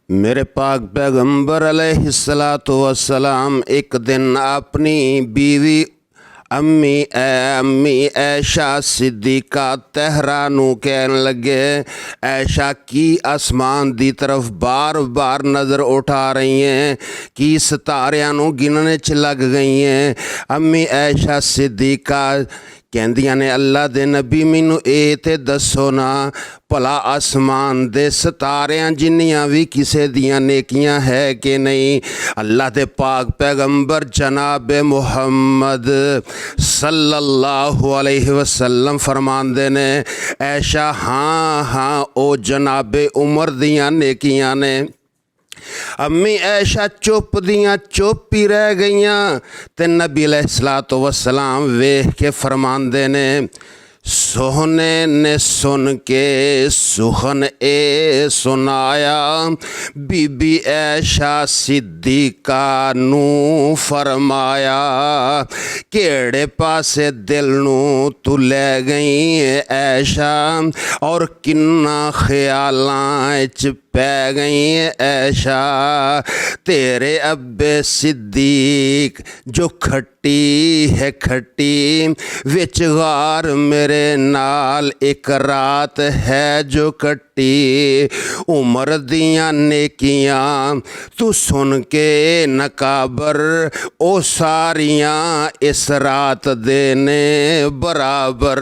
मेरे पाक पैगंबर अलैहिस्सलातु वस्सलाम एक दिन अपनी बीवी अम्मी ऐशा सिद्दीका तहरा नू कहन लगे, ऐशा की आसमान दी तरफ बार बार नज़र उठा रही हैं कि सितारियां नू गिनने च लग गई हैं। अम्मी ऐशा सिद्दीका कहंदियां ने, अल्लाह दे नबी मैनू ये तो दसो ना भला आसमान दे सितारियां जिन्नियां भी किसे दियां नेकियां है कि नहीं। अल्लाह दे पाक पैगंबर जनाब मुहम्मद सल्लल्लाहु अलैहि वसल्लम फरमांदे ने, ऐशा हाँ हाँ ओ जनाबे उमर दियां नेकियां ने। अम्मी ऐशा चुप दियां चुप ही रह गईयां ते नबी अलैहिस्सलातु वस्सलाम वेख के फरमांदे ने, सोहने ने सुन के सुखन ए सुनाया, बीबी ऐशा सिद्दीका नू फरमाया, केड़े पासे दिल नू तू लै गई ऐशा और किन्ना ख्यालां च पै गई ऐशा। तेरे अब्बे सिद्दीक जो खट्टी है खट्टी, विच गार मेरे नाल एक रात है जो कट्टी। उमर दियां नेकियां तू सुन के नकाबर, ओ सारियां इस रात दे ने बराबर।